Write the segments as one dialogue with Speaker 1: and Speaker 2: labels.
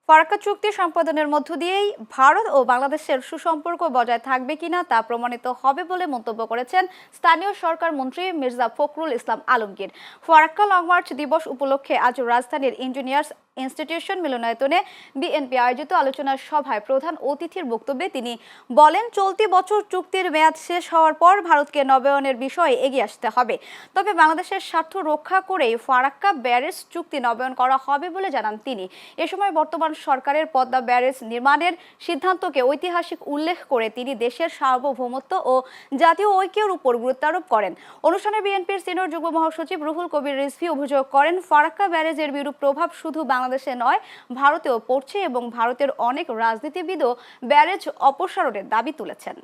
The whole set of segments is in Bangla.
Speaker 1: ফারাক্কা চুক্তি সম্পাদনের মধ্য দিয়েই ভারত ও বাংলাদেশের সুসম্পর্ক বজায় থাকবে কিনা তা প্রমাণিত হবে বলে মন্তব্য করেছেন স্থানীয় সরকার মন্ত্রী মির্জা ফখরুল ইসলাম আলমগীর। ফারাক্কা লং মার্চ দিবস উপলক্ষে আজ রাজধানীর ইঞ্জিনিয়ার্স ইনস্টিটিউশন মিলনায়তনে বিএনপি আয়োজিত আলোচনা সভায় প্রধান অতিথির বক্তব্যে তিনি বলেন, চলতি বছর চুক্তির মেয়াদ শেষ হওয়ার পর ভারতকে নবায়নের বিষয়ে এগিয়ে আসতে হবে। তবে বাংলাদেশের স্বার্থ রক্ষা করেই ফারাক্কা ব্যারেজ চুক্তি নবায়ন করা হবে বলে জানান তিনি। এ সময় বর্তমান সরকারের পদ্মা ব্যারেজ নির্মাণের সিদ্ধান্তকে ঐতিহাসিক উল্লেখ করে তিনি দেশের সার্বভৌমত্ব ও জাতীয় ঐক্যের উপর গুরুত্ব আরোপ করেন। অনুষ্ঠানে বিএনপির সিনিয়র যুগ্ম মহাসচিব রুহুল কবির রিজভী অভিযোগ করেন, ফারাক্কা ব্যারেজের বিরূপ প্রভাব শুধু বাংলাদেশে নয় ভারতেও পড়ছে এবং ভারতের অনেক রাজনীতিবিদও ব্যারেজ অপসারণের দাবি তুলেছেন।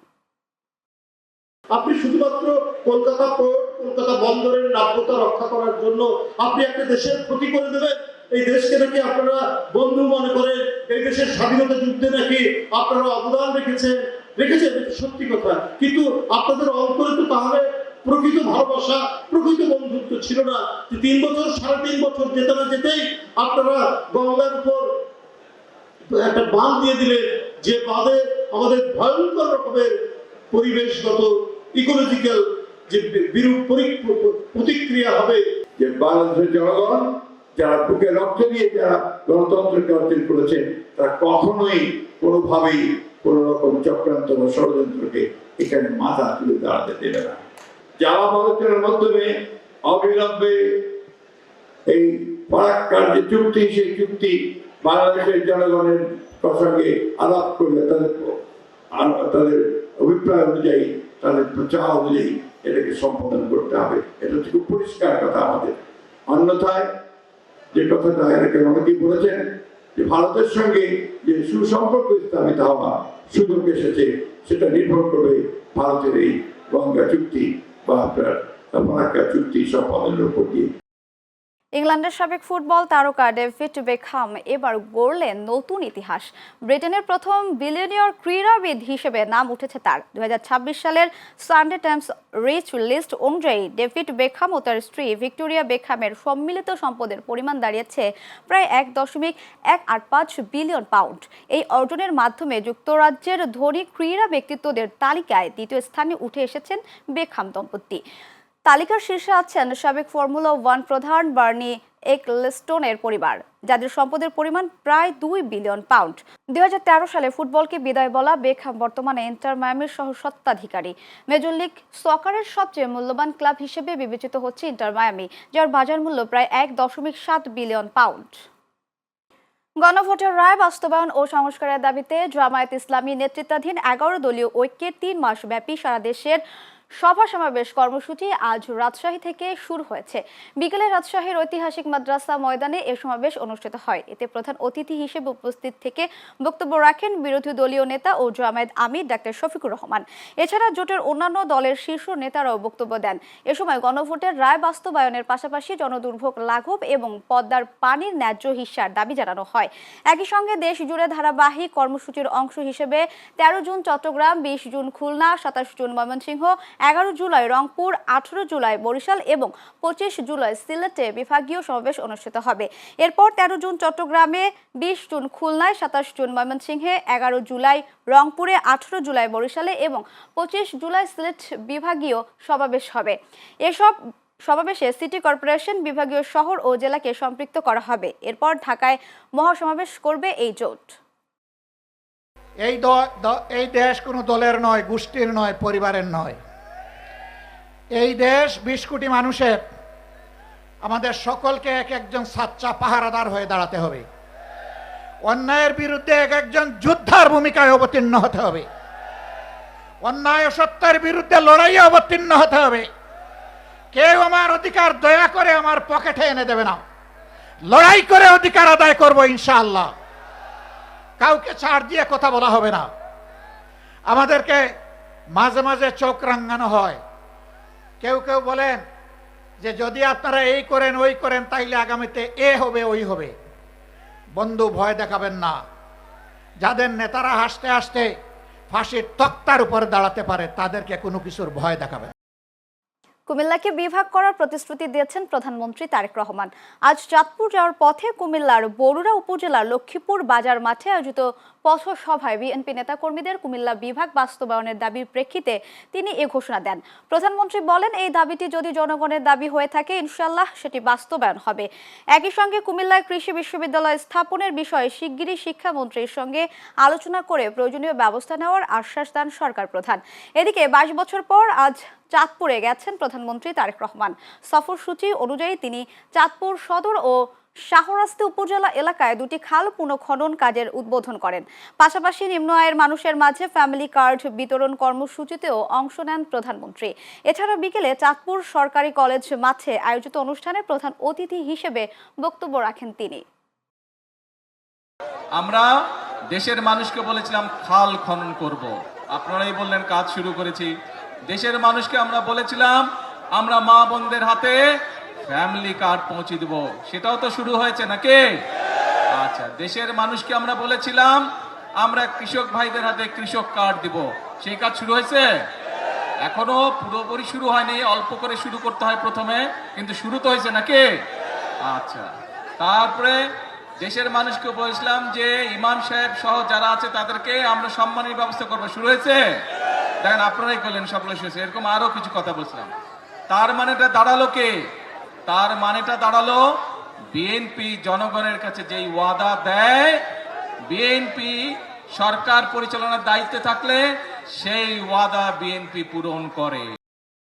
Speaker 2: আপনি শুধুমাত্র কলকাতা পোর্ট, কলকাতা বন্দরের নাব্যতা রক্ষা করার জন্য আপনি একটা দেশের ক্ষতি করে দেবেন। এই দেশকে নাকি আপনারা বন্ধু মনে করেন, এই দেশের স্বাধীনতা যুদ্ধে নাকি আপনারা অবদান রেখেছেন, সত্যি কথা, কিন্তু আপনাদের অন্তরে তো তাহলে প্রকৃত ভালোবাসা, প্রকৃত বন্ধুত্ব ছিল না। যে 3 বছর 3.5 বছর যেতে না যেতেই আপনারা গঙ্গার উপর একটা বাঁধ দিয়ে দিলেন, যে বাঁধে আমাদের ভয়ঙ্কর রকমের পরিবেশগত ইকোলজিক্যাল যে বিরূপ প্রতিক্রিয়া হবে।
Speaker 3: যে বাংলাদেশের জনগণ যারা বুকে রক্ত দিয়ে যারা গণতন্ত্রকে অর্জন করেছেন, তারা কখনোই কোনোভাবেই কোন রকম চক্রান্ত বা ষড়যন্ত্রকে এখানে মাথা তুলে দাঁড়াতে দেবে না। যারা আলোচনার মাধ্যমে অবিলম্বে এই ফারাক্কার যে চুক্তি, সেই চুক্তি বাংলাদেশের জনগণের সঙ্গে আলাপ করলে তাদের অভিপ্রায় অনুযায়ী, তাদের প্রচার অনুযায়ী এটাকে সম্পাদন করতে হবে। এটা হচ্ছে খুব পরিষ্কার কথা আমাদের। অন্যথায় যে কথাটা এটাকে অনেকেই বলেছেন যে ভারতের সঙ্গে যে সুসম্পর্ক স্থাপিত হওয়া সুযোগ এসেছে, সেটা নির্ভর করবে ভারতের এই গঙ্গা চুক্তি বা আপনার ফারাক্কা চুক্তি সম্পাদনের উপর দিয়ে।
Speaker 1: ইংল্যান্ডের সাবেক ফুটবল তারকা ডেভিড বেকহাম এবার গড়লেন নতুন ইতিহাস। ব্রিটেনের প্রথম বিলিয়নিয়র ক্রীড়াবিদ হিসেবে নাম উঠেছে তার। 2026 সালের সানডে টাইমস রিচ লিস্ট অনুযায়ী ডেভিড বেকহাম ও তার স্ত্রী ভিক্টোরিয়া বেকহামের সম্মিলিত সম্পদের পরিমাণ দাঁড়িয়েছে প্রায় 1.185 বিলিয়ন পাউন্ড। এই অর্জনের মাধ্যমে যুক্তরাজ্যের ধনী ক্রীড়া ব্যক্তিত্বদের তালিকায় দ্বিতীয় স্থানে উঠে এসেছেন বেকহাম দম্পতি। তালিকার শীর্ষে আছেন সাবেক ফর্মুলা 1 প্রধান বার্নি একলেস্টনের পরিবার, যাদের সম্পদের পরিমাণ প্রায় 2 বিলিয়ন পাউন্ড। 2013 সালে ফুটবলকে বিদায় বলা বেকহাম বর্তমানে ইন্টার মায়ামির সহ-স্বত্বাধিকারী। মেজর লিগ সকারের সবচেয়ে মূল্যবান ক্লাব হিসেবে বিবেচিত হচ্ছে ইন্টার মায়ামি, যার বাজার মূল্য প্রায় 1.7 বিলিয়ন পাউন্ড। গণভোটের রায় বাস্তবায়ন ও সংস্কারের দাবিতে জামায়াত ইসলামী নেতৃত্বাধীন 11 দলীয় ঐক্যের 3 মাস ব্যাপী সারা দেশের সভা সমাবেশ কর্মসূচি আজ রাজশাহী থেকে শুরু হয়েছে। বিকেলে রাজশাহীর ঐতিহাসিক মাদ্রাসা ময়দানে এ সমাবেশ অনুষ্ঠিত হয়। এতে প্রধান অতিথি হিসেবে উপস্থিত থেকে বক্তব্য রাখেন বিরোধী দলীয় নেতা ও জামায়াত আমির ডাক্তার শফিকুর রহমান। এছাড়া জোটের অন্যান্য দলের শীর্ষ নেতারাও বক্তব্য দেন। এ সময় গণভোটের রায় বাস্তবায়নের পাশাপাশি জনদুর্ভোগ লাঘব এবং পদ্মার পানির ন্যায্য হিস্যার দাবি জানানো হয়। একই সঙ্গে দেশ জুড়ে ধারাবাহিক কর্মসূচির অংশ হিসেবে 13 June Chattogram, 20 June Khulna, 27 June Mymensingh, 11 July Rangpur, 18 July Barishal এবং 25 জুলাই সিলেটে বিভাগীয় সমাবেশ অনুষ্ঠিত হবে। এরপর 13 জুন চট্টগ্রামে, 20 জুন খুলনায়, 27 জুন ময়মনসিংহে, 11 জুলাই রংপুরে, 18 জুলাই বরিশালে এবং 25 জুলাই সিলেট বিভাগীয় সমাবেশ হবে। এসব সমাবেশে সিটি কর্পোরেশন, বিভাগীয় শহর ও জেলাকে সম্পৃক্ত করা হবে। এরপর ঢাকায় মহাসমাবেশ করবে এই জোট।
Speaker 4: এই দেশ কোনো দলের নয়, গোষ্ঠীর নয়, পরিবারের নয়। এই দেশ 20 কোটি মানুষের। আমাদের সকলকে এক একজন সাচ্চা পাহারাদার হয়ে দাঁড়াতে হবে। অন্যায়ের বিরুদ্ধে এক একজন যোদ্ধার ভূমিকায় অবতীর্ণ হতে হবে। অন্যায় ও সত্যের বিরুদ্ধে লড়াইয়ে অবতীর্ণ হতে হবে। কেউ আমার অধিকার দয়া করে আমার পকেটে এনে দেবে না। লড়াই করে অধিকার আদায় করব ইনশাআল্লাহ। কাউকে ছাড় দিয়ে কথা বলা হবে না। আমাদেরকে মাঝে মাঝে চোখ রাঙানো হয়। কেউ কেউ বলেন যে যদি আপনারা এই করেন ওই করেন তাইলে আগামীতে এ হবে ওই হবে। বন্ধু, ভয় দেখাবেন না। যাদের নেতারা হাসতে হাসতে ফাঁসির তক্তার উপরে দাঁড়াতে পারে, তাদেরকে কোনো কিছুর ভয় দেখাবেন।
Speaker 1: কুমিল্লাকে বিভাগ করার প্রতিশ্রুতি দিয়েছেন প্রধানমন্ত্রী তারেক রহমান। আজ চাঁদপুর যাওয়ার পথে কুমিল্লার বরুড়া উপজেলার লক্ষ্মীপুর বাজার মাঠে আয়োজিত পথসভায় বিএনপি নেতাকর্মীদের কুমিল্লা বিভাগ বাস্তবায়নের দাবির প্রেক্ষিতে তিনি এ ঘোষণা দেন। প্রধানমন্ত্রী বলেন, এই দাবিটি যদি জনগণের দাবি হয়ে থাকে ইনশাআল্লাহ সেটি বাস্তবায়ন হবে। একই সঙ্গে কুমিল্লায় কৃষি বিশ্ববিদ্যালয় স্থাপনের বিষয়ে শিগগিরই শিক্ষামন্ত্রীর সঙ্গে আলোচনা করে প্রয়োজনীয় ব্যবস্থা নেওয়ার আশ্বাস দেন সরকার প্রধান। এদিকে 22 বছর পর আজ চাঁদপুরে গেছেন প্রধানমন্ত্রী তারেক রহমান। সফরসূচি অনুযায়ী তিনি চাঁদপুর সদর ও শাহরাস্তি উপজেলা এলাকায় দুটি খাল পুনঃখনন কাজের উদ্বোধন করেন। পাশাপাশি নিম্ন আয়ের মানুষের মাঝে ফ্যামিলি কার্ড বিতরণ কর্মসূচিতেও অংশ নেন প্রধানমন্ত্রী। এছাড়া বিকেলে চাঁদপুর সরকারি কলেজ মাঠে আয়োজিত অনুষ্ঠানে প্রধান অতিথি হিসেবে বক্তব্য রাখেন তিনি।
Speaker 5: আমরা দেশের মানুষকে বলেছিলাম খাল খনন করব, আপনারাই বললেন কাজ শুরু করেছি। দেশের মানুষকে আমরা বলেছিলাম আমরা মা বোনদের হাতে ফ্যামিলি কার্ড পৌঁছে দেব, সেটাও তো শুরু হয়েছে নাকি? আচ্ছা, দেশের মানুষকে আমরা বলেছিলাম আমরা কৃষক ভাইদের হাতে কৃষক কার্ড দিব, সেই কাজ শুরু হয়েছে? এখনো পুরোপুরি শুরু হয়নি, অল্প করে শুরু করতে হয় প্রথমে, কিন্তু শুরু তো হয়েছে নাকি? আচ্ছা, তারপরে দেশের মানুষকে বলেছিলাম যে ইমাম সাহেব সহ যারা আছে তাদেরকে আমরা সম্মানের ব্যবস্থা করবো, শুরু হয়েছে? দেখেন আপনারাই করলেন, সকলে শুয়েছে। এরকম আরো কিছু কথা বলছিলাম। তার মানেটা দাঁড়ালো কে? তার মানেটা দাঁড়ালো বিএনপি জনগণের কাছে যেই ওয়াদা দেয়, বিএনপি সরকার পরিচালনার দায়িত্বে থাকলে সেই ওয়াদা বিএনপি পূরণ করে।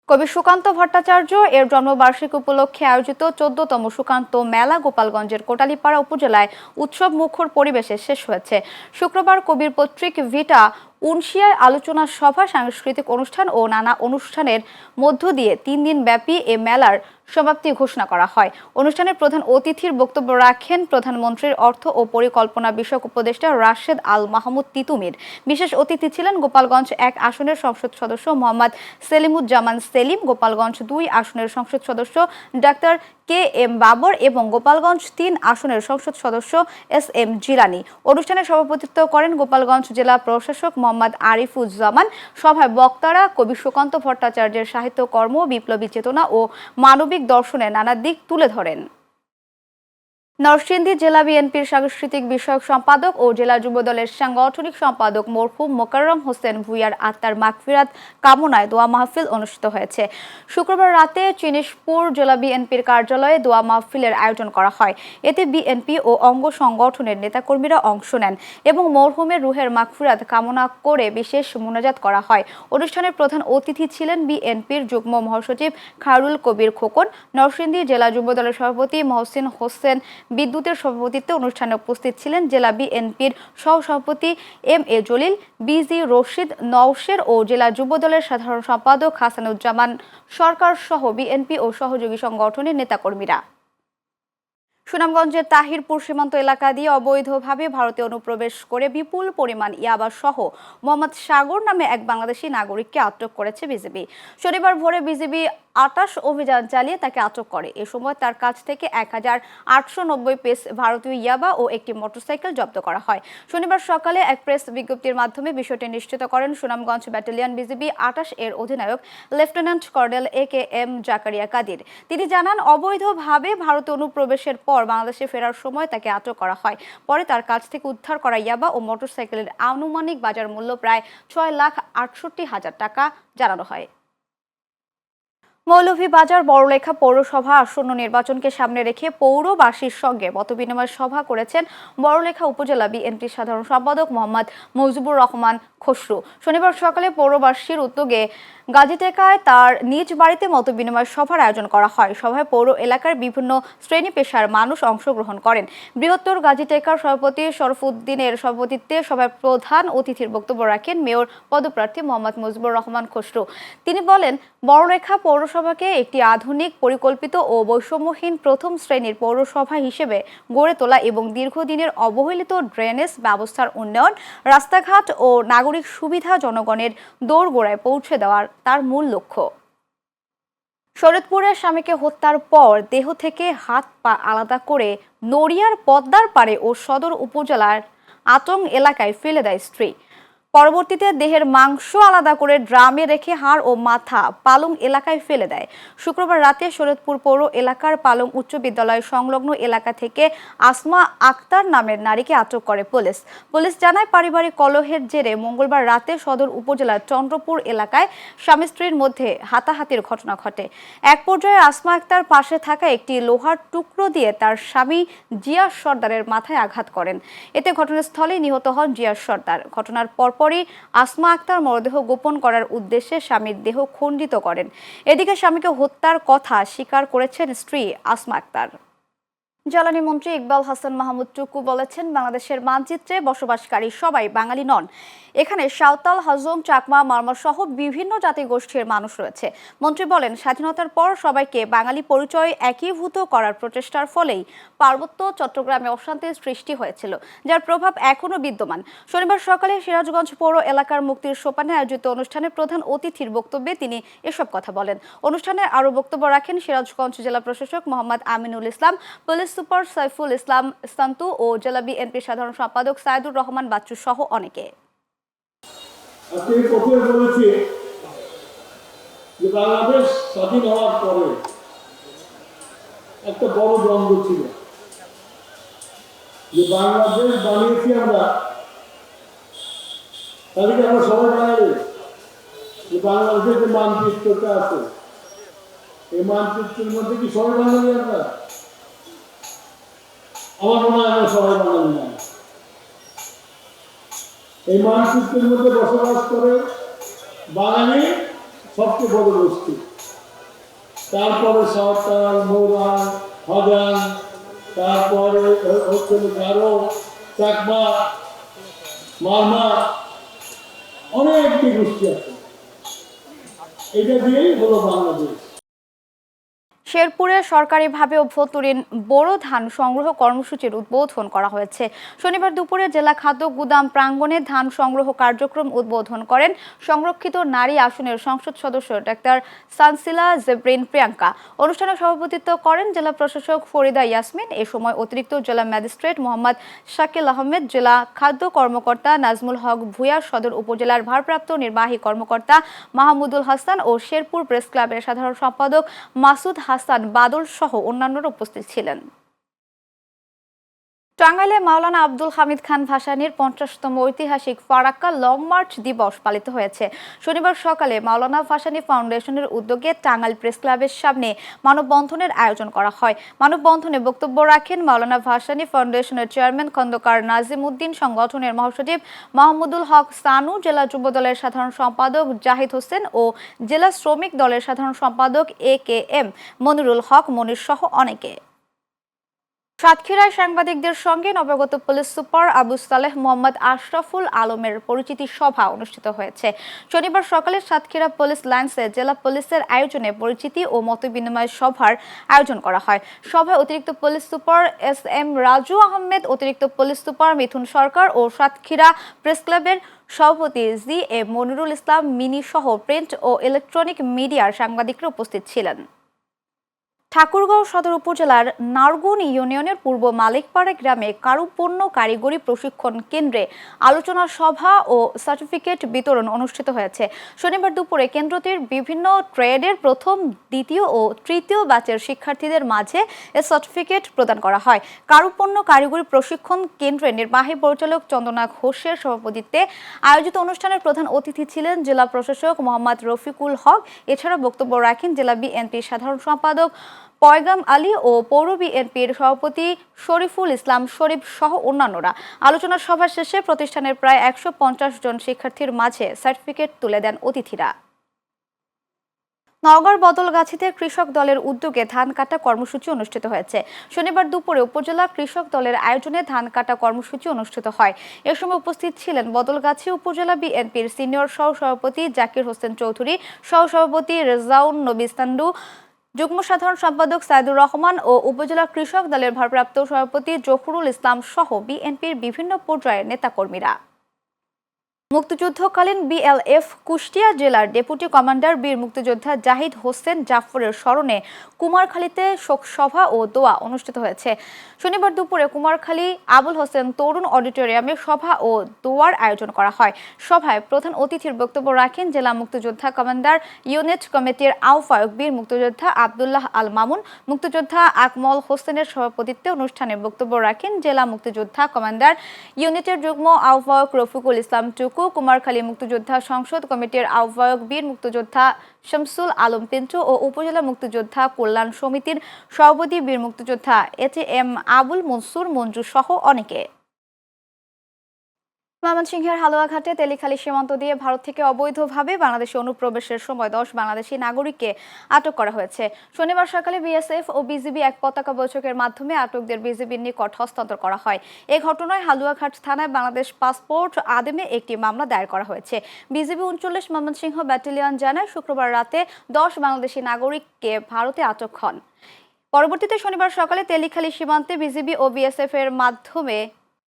Speaker 1: কবি সুকান্ত ভট্টাচার্য এর জন্মবার্ষিকী উপলক্ষে আয়োজিত 14তম সুকান্ত মেলা গোপালগঞ্জের কোটালীপাড়া উপজেলায় উৎসব মুখর পরিবেশে শেষ হয়েছে। শুক্রবার কবির পৈতৃক ভিটা উনশিয়ায় আলোচনা সভা, সাংস্কৃতিক অনুষ্ঠান ও নানা অনুষ্ঠানের মধ্য দিয়ে 3 দিন ব্যাপী এ মেলার সমাপ্তি ঘোষণা করা হয়। অনুষ্ঠানের প্রধান অতিথির বক্তব্য রাখেন প্রধানমন্ত্রীর অর্থ ও পরিকল্পনা বিষয়ক উপদেষ্টা রাশেদ আল মাহমুদ তিতুমির। বিশেষ অতিথি ছিলেন গোপালগঞ্জ 1 আসনের সংসদ সদস্য মোহাম্মদ সেলিমুজ্জামান সেলিম, গোপালগঞ্জ 2 আসনের সংসদ সদস্য ডাক্তার KM বাবর এবং গোপালগঞ্জ 3 আসনের সংসদ সদস্য SM জিলানি। অনুষ্ঠানে সভাপতিত্ব করেন গোপালগঞ্জ জেলা প্রশাসক মোহাম্মদ আরিফুজ্জামান। সভায় বক্তারা কবি সুকান্ত ভট্টাচার্যের সাহিত্যকর্ম, বিপ্লবী চেতনা ও মানবিক দর্শনের নানা দিক তুলে ধরেন। নরসিংদী জেলা বিএনপির সাংস্কৃতিক বিষয়ক সম্পাদক ও জেলা যুবদলের সাংগঠনিক সম্পাদক মরহুম মোকাররম হোসেন ভূঁইয়ার আত্মার মাগফিরাত কামনায় দোয়া মাহফিল অনুষ্ঠিত হয়েছে। শুক্রবার রাতে চিনিশপুর জেলা বিএনপির কার্যালয়ে দোয়া মাহফিলের আয়োজন করা হয়। এতে বিএনপি ও অঙ্গ সংগঠনের নেতাকর্মীরা অংশ নেন এবং মরহুমের রুহের মাগফিরাত কামনা করে বিশেষ মোনাজাত করা হয়। অনুষ্ঠানের প্রধান অতিথি ছিলেন বিএনপির যুগ্ম মহাসচিব খায়রুল কবির খোকন। নরসিংদী জেলা যুবদলের সভাপতি মহসিন হোসেন বিদ্যুতের সভাপতিত্বে অনুষ্ঠানে উপস্থিত ছিলেন জেলা বিএনপির সহসভাপতি MA জলিল, BG রশিদ নওশের ও জেলা যুবদলের সাধারণ সম্পাদক হাসানুজ্জামান সরকার সহ বিএনপি ও সহযোগী সংগঠনের নেতাকর্মীরা। সুনামগঞ্জের তাহিরপুর সীমান্ত এলাকা দিয়ে অবৈধভাবে ভারতে অনুপ্রবেশ করে বিপুল পরিমাণ ইয়াবা সহ মোহাম্মদ সাগর নামে এক বাংলাদেশি নাগরিককে আটক করেছে বিজিবি। শনিবার ভোরে বিজিবি 28 অভিযান চালিয়ে তাকে আটক করে। এ সময় তার কাছ থেকে 1890 পিস ভারতীয় ইয়াবা ও একটি মোটরসাইকেল জব্দ করা হয়। শনিবার সকালে এক প্রেস বিজ্ঞপ্তির মাধ্যমে বিষয়টি নিশ্চিত করেন সুনামগঞ্জ ব্যাটালিয়ন বিজিবি 28 এর অধিনায়ক lieutenant colonel AKM Zakaria Kadir. তিনি জানান, অবৈধভাবে ভারতে অনুপ্রবেশের পর বাংলাদেশে ফেরার সময় তাকে আটক করা হয়। পরে তার কাছ থেকে উদ্ধার করা ইয়াবা ও মোটরসাইকেলের আনুমানিক বাজার মূল্য প্রায় 6,68,000 টাকা জানানো হয়। মৌলভীবাজার বড়লেখা পৌরসভা আসন্ন নির্বাচনকে সামনে রেখে পৌরবাসীর সঙ্গে মতবিনিময় সভা করেছেন বড়লেখা উপজেলা বিএনপি সাধারণ সম্পাদক মোহাম্মদ মুজিবুর রহমান খসরু। শনিবার সকালে পৌরবাসীর উদ্যোগে গাজীটেকায় তার নিজ বাড়িতে মতবিনিময় সভার আয়োজন করা হয়। সভায় পৌর এলাকার বিভিন্ন শ্রেণী পেশার মানুষ অংশগ্রহণ করেন। বৃহত্তর গাজীটেকার সভাপতি শরফুদ্দিনের সভাপতিত্বে সভায় প্রধান অতিথির বক্তব্য রাখেন মেয়র পদপ্রার্থী মোহাম্মদ মুজিবুর রহমান খসরু। তিনি বলেন, বড়লেখা পৌরসভাকে একটি আধুনিক, পরিকল্পিত ও বৈষম্যহীন প্রথম শ্রেণীর পৌরসভা হিসেবে গড়ে তোলা এবং দীর্ঘদিনের অবহেলিত ড্রেনেজ ব্যবস্থার উন্নয়ন, রাস্তাঘাট ও নাগরিক সুবিধা জনগণের দোরগোড়ায় পৌঁছে দেওয়ার তার মূল লক্ষ্য। শরীয়তপুরের স্বামীকে হত্যার পর দেহ থেকে হাত পা আলাদা করে নড়িয়ার পদ্মার পাড়ে ও সদর উপজেলার আতং এলাকায় ফেলে দেয় স্ত্রী। পরবর্তীতে দেহের মাংস আলাদা করে ড্রামে রেখে হাড় ও মাথা পালং এলাকায় ফেলে দেয়। শুক্রবার রাতে শরীয়তপুর পৌর এলাকার পালং উচ্চ বিদ্যালয় সংলগ্ন এলাকা থেকে আসমা আক্তার নামের নারীকে আটক করে পুলিশ। পুলিশ জানায়, পারিবারিক কলহের জেরে মঙ্গলবার রাতে সদর উপজেলার চন্দ্রপুর এলাকায় স্বামী স্ত্রীর মধ্যে হাতাহাতির ঘটনা ঘটে। এক পর্যায়ে আসমা আক্তার পাশে থাকা একটি লোহার টুকরো দিয়ে তার স্বামী জিয়াস সর্দারের মাথায় আঘাত করেন। এতে ঘটনাস্থলেই নিহত হন জিয়াস সর্দার। ঘটনার পরপরই আসমা আক্তার মরদেহ গোপন করার উদ্দেশ্যে স্বামীর দেহ খণ্ডিত করেন। এদিকে স্বামীকে হত্যার কথা স্বীকার করেছেন স্ত্রী আসমা আক্তার। জ্বালানি মন্ত্রী ইকবাল হাসান মাহমুদ টুকু বলেছেন, বাংলাদেশের মানচিত্রে বসবাসকারী সবাই বাঙালি নন। এখানে সাঁওতাল, হাজং, চাকমা, মারমা সহ বিভিন্ন জাতিগোষ্ঠীর মানুষ রয়েছে। মন্ত্রী বলেন, স্বাধীনতার পর সবাইকে বাঙালি পরিচয় একীভূত করার প্রচেষ্টার ফলেই পার্বত্য চট্টগ্রামে অশান্তির সৃষ্টি হয়েছিল, যার প্রভাব এখনও বিদ্যমান। শনিবার সকালে সিরাজগঞ্জ পৌর এলাকার মুক্তির সোপানে আয়োজিত অনুষ্ঠানে প্রধান অতিথির বক্তব্যে তিনি এসব কথা বলেন। অনুষ্ঠানে আরও বক্তব্য রাখেন সিরাজগঞ্জ জেলা প্রশাসক মোহাম্মদ আমিনুল ইসলাম, পুলিশ সুপার সাইফুল ইসলাম স্তান্তু ও জেলা বিএনপি সাধারণ সম্পাদক সাইদুর রহমান বাচ্চু সহ অনেকে।
Speaker 2: বলেছি যে বাংলাদেশ স্বাধীন হওয়ার পরে একটা বড় দ্বন্দ্ব ছিল যে বাংলাদেশ বানিয়েছি আমরা, তাদেরকে আমরা সবাই বানাবে যে বাংলাদেশের যে মানচিত্রটা আছে এই মানচিত্রের মধ্যে কি সবাই বানাবে? আমরা আমার মনে হয় আমরা সবাই বাঙালি না। এই মানচিত্রের মধ্যে বসবাস করে বাঙালি সবচেয়ে বড় গোষ্ঠী, তারপরে সাঁওতাল, মৌরান, হাজাং, তারপরে হচ্ছে গারো, চাকমা, মারমা, অনেকটি গোষ্ঠী আছে। এটা দিয়েই হলো বাংলাদেশ।
Speaker 1: শেরপুরে সরকারিভাবে অভ্যন্তরীণ বোরো ধান সংগ্রহ কর্মসূচির উদ্বোধন করা হয়েছে। শনিবার দুপুরে জেলা খাদ্য গুদাম প্রাঙ্গণে ধান সংগ্রহ কার্যক্রম উদ্বোধন করেন সংরক্ষিত নারী আসনের সংসদ সদস্য ডাক্তার সানসিলা জেব্রিন প্রিয়াঙ্কা। অনুষ্ঠানে সভাপতিত্ব করেন জেলা প্রশাসক ফরিদা ইয়াসমিন। এ সময় অতিরিক্ত জেলা ম্যাজিস্ট্রেট মোহাম্মদ শাকিল আহমেদ, জেলা খাদ্য কর্মকর্তা নাজমুল হক ভূঁইয়া, সদর উপজেলার ভারপ্রাপ্ত নির্বাহী কর্মকর্তা মাহমুদুল হাসান ও শেরপুর প্রেস ক্লাবের সাধারণ সম্পাদক মাসুদ হাসান বাদল সহ অন্যান্যরা উপস্থিত ছিলেন। টাঙ্গাইলে মাওলানা আব্দুল হামিদ খান ভাসানীর 50তম ঐতিহাসিক ফারাক্কা লং মার্চ দিবস পালিত হয়েছে। শনিবার সকালে মাওলানা ভাসানী ফাউন্ডেশনের উদ্যোগে টাঙ্গাইল প্রেস ক্লাবের সামনে মানববন্ধনের আয়োজন করা হয়। মানববন্ধনে বক্তব্য রাখেন মাওলানা ভাসানী ফাউন্ডেশনের চেয়ারম্যান খন্দকার নাজিম উদ্দিন, সংগঠনের মহাসচিব মাহমুদুল হক সানু, জেলা যুব দলের সাধারণ সম্পাদক জাহিদ হোসেন ও জেলা শ্রমিক দলের সাধারণ সম্পাদক AKM মনিরুল হক মনির সহ অনেকে। সাতক্ষীরায় সাংবাদিকদের সঙ্গে নবাগত পুলিশ সুপার আবু সালেহ মোহাম্মদ আশরাফুল আলমের পরিচিতি সভা অনুষ্ঠিত হয়েছে। শনিবার সকালে সাতক্ষীরা পুলিশ লাইন্সে জেলা পুলিশের আয়োজনে পরিচিতি ও মতবিনিময় সভার আয়োজন করা হয়। সভায় অতিরিক্ত police super SM Raju Ahmed, অতিরিক্ত পুলিশ সুপার মিথুন সরকার ও সাতক্ষীরা প্রেস ক্লাবের সভাপতি GM মনিরুল ইসলাম মিনি সহ প্রিন্ট ও ইলেকট্রনিক মিডিয়ার সাংবাদিকরা উপস্থিত ছিলেন। ঠাকুরগাঁও সদর উপজেলার নারগুন ইউনিয়নের পূর্ব মালিকপাড়া গ্রামে কারুপণ্য কারিগরি প্রশিক্ষণ কেন্দ্রে আলোচনা সভা ও সার্টিফিকেট বিতরণ অনুষ্ঠিত হয়েছে। শনিবার দুপুরে কেন্দ্রটির বিভিন্ন ট্রেডের প্রথম, দ্বিতীয় ও তৃতীয় ব্যাচের শিক্ষার্থীদের মাঝে এ সার্টিফিকেট প্রদান করা হয়। কারুপণ্য কারিগরি প্রশিক্ষণ কেন্দ্রের নির্বাহী পরিচালক চন্দনা ঘোষের সভাপতিত্বে আয়োজিত অনুষ্ঠানের প্রধান অতিথি ছিলেন জেলা প্রশাসক মোহাম্মদ রফিকুল হক। এছাড়া বক্তব্য রাখেন জেলা বিএনপির সাধারণ সম্পাদক পয়গাম আলী ও পৌর বিএনপির সভাপতি শরীফুল ইসলাম শরীফ সহ অন্যান্যরা। আলোচনা সভা শেষে প্রতিষ্ঠানের প্রায় 150 জন শিক্ষার্থীর মাঝে সার্টিফিকেট তুলে দেন অতিথিরা। নওগাঁর বদলগাছিতে কৃষক দলের উদ্যোগে ধান কাটা কর্মসূচি অনুষ্ঠিত হয়েছে। শনিবার দুপুরে উপজেলা কৃষক দলের আয়োজনে ধান কাটা কর্মসূচি অনুষ্ঠিত হয়। এ সময় উপস্থিত ছিলেন বদলগাছি উপজেলা বিএনপির সিনিয়র সহসভাপতি জাকির হোসেন চৌধুরী, সহসভাপতি রেজাউন নবী সান্ডু, যুগ্ম সাধারণ সম্পাদক সাইদুর রহমান ও উপজেলা কৃষক দলের ভারপ্রাপ্ত সভাপতি জহুরুল ইসলাম সহ বিএনপির বিভিন্ন পর্যায়ের নেতাকর্মীরা। মুক্তিযুদ্ধকালীন বিএলএফ কুষ্টিয়া জেলার ডেপুটি কমান্ডার বীর মুক্তিযোদ্ধা জাহিদ হোসেন জাফরের স্মরণে কুমারখালীতে শোকসভা ও দোয়া অনুষ্ঠিত হয়েছে। শনিবার দুপুরে কুমারখালী আবুল হোসেন তরুণ অডিটোরিয়ামে সভা ও দোয়ার আয়োজন করা হয়। সভায় প্রধান অতিথির বক্তব্য রাখেন জেলা মুক্তিযোদ্ধা কমান্ডার ইউনিট কমিটির আহ্বায়ক বীর মুক্তিযোদ্ধা আব্দুল্লাহ আল মামুন। মুক্তিযোদ্ধা আকমল হোসেনের সভাপতিত্বে অনুষ্ঠানে বক্তব্য রাখেন জেলা মুক্তিযোদ্ধা কমান্ডার ইউনিটের যুগ্ম আহ্বায়ক রফিকুল ইসলাম টুকু, কুমারখালী মুক্তিযোদ্ধা সংসদ কমিটির আহ্বায়ক বীর মুক্তিযোদ্ধা শামসুল আলম পিন্টু ও উপজেলা মুক্তিযোদ্ধা কল্যাণ সমিতির সভাপতি বীর মুক্তিযোদ্ধা এটিএম আবুল মনসুর মঞ্জু সহ অনেকে। ময়মনসিংহের হালুয়াঘাটে তেলিখালী সীমান্ত দিয়ে ভারত থেকে অবৈধভাবে বাংলাদেশে অনুপ্রবেশের সময় 10 বাংলাদেশি নাগরিককে আটক করা হয়েছে। শনিবার সকালে বিএসএফ ও বিজিবি এক পতাকা বৈঠকের মাধ্যমে আটকদের বিজিবির নিকট হস্তান্তর করা হয়। এই ঘটনায় হালুয়াঘাট থানায় বাংলাদেশ পাসপোর্ট আদেমে একটি মামলা দায়ের করা হয়েছে। বিজিবি 39 ময়মনসিংহ ব্যাটালিয়ন জানায় শুক্রবার রাতে 10 বাংলাদেশি নাগরিককে ভারতে আটক হন। পরবর্তীতে শনিবার সকালে তেলিখালী সীমান্তে বিজিবি ও বিএসএফ এর মাধ্যমে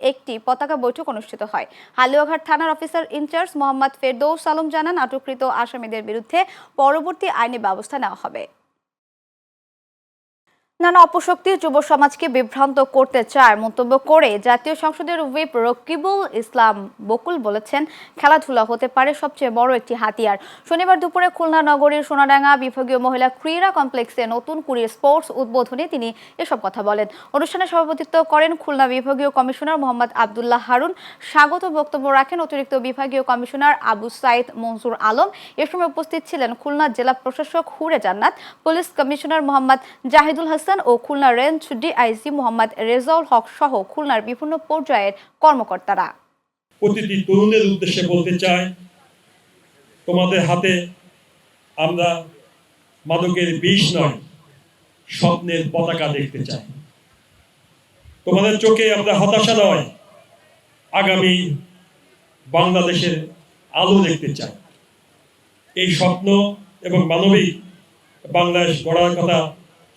Speaker 1: একটি পতাকা বৈঠক অনুষ্ঠিত হয়। হালুয়াঘাট থানার অফিসার ইনচার্জ মোহাম্মদ ফেরদৌস আলম জানান, আটককৃত আসামিদের বিরুদ্ধে পরবর্তী আইনি ব্যবস্থা নেওয়া হবে। নানা অপশক্তি যুব সমাজকে বিভ্রান্ত করতে চায় মন্তব্য করে জাতীয় সংসদের হুইপ রকিবুল ইসলাম বকুল বলেছেন, খেলাধুলা হতে পারে সবচেয়ে বড় একটি হাতিয়ার। শনিবার দুপুরে খুলনা নগরীর সোনাডাঙ্গা বিভাগীয় মহিলা ক্রীড়া কমপ্লেক্সে নতুন কুড়ির স্পোর্টস উদ্বোধনে তিনি এসব কথা বলেন। অনুষ্ঠানে সভাপতিত্ব করেন খুলনা বিভাগীয় কমিশনার মোহাম্মদ আবদুল্লাহ হারুন। স্বাগত বক্তব্য রাখেন অতিরিক্ত বিভাগীয় কমিশনার আবু সাইদ মনসুর আলম। এ সময় উপস্থিত ছিলেন খুলনা জেলা প্রশাসক হুরে জান্নাত, পুলিশ কমিশনার মোহাম্মদ জাহিদুল হাসান ও খুলনা রেঞ্জ ডিআইজি মোহাম্মদ রেজাউল হক সহ খুলনার বিভিন্ন পর্যায়ের কর্মকর্তারা।
Speaker 6: প্রতিটি তরুণের উদ্দেশ্যে বলতে চাই, তোমাদের হাতে আমরা মাদকের বিষ নয়, স্বপ্নের পতাকা দেখতে চাই। তোমাদের চোখে আমরা হতাশা নয়, আগামী বাংলাদেশের আলো দেখতে চাই। এই স্বপ্ন এবং মানবিক বাংলাদেশ গড়ার কথা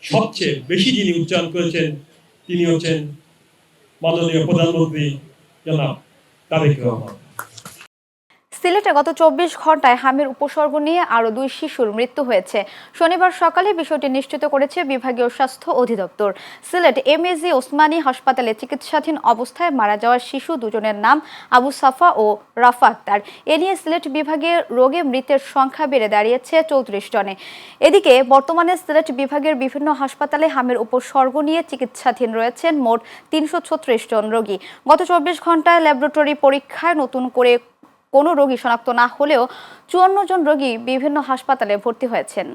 Speaker 6: সবচেয়ে বেশি যিনি উচ্চারণ করেছেন তিনি হচ্ছেন মাননীয় প্রধানমন্ত্রী জনাব তারেক রহমান।
Speaker 1: সিলেটে গত 24 ঘন্টায় হামির উপসর্গ নিয়ে আরও 2 শিশুর মৃত্যু হয়েছে। শনিবার সকালে বিষয়টি নিশ্চিত করেছে বিভাগীয় স্বাস্থ্য অধিদপ্তর। সিলেট এমএজি ওসমানী হাসপাতালে চিকিৎসাধীন অবস্থায় মারা যাওয়া শিশু দুজনের নাম আবু সাফা ও রাফা আক্তার। এ নিয়ে সিলেট বিভাগে রোগে মৃতের সংখ্যা বেড়ে দাঁড়িয়েছে 34 জনে। এদিকে বর্তমানে সিলেট বিভাগের বিভিন্ন হাসপাতালে হামির উপসর্গ নিয়ে চিকিৎসাধীন রয়েছেন মোট 336 জন রোগী। গত 24 ঘন্টায় ল্যাবরেটরি পরীক্ষায় নতুন করে কোনো রোগী শনাক্ত না হলেও 54 জন রোগী বিভিন্ন হাসপাতালে ভর্তি হয়েছেন।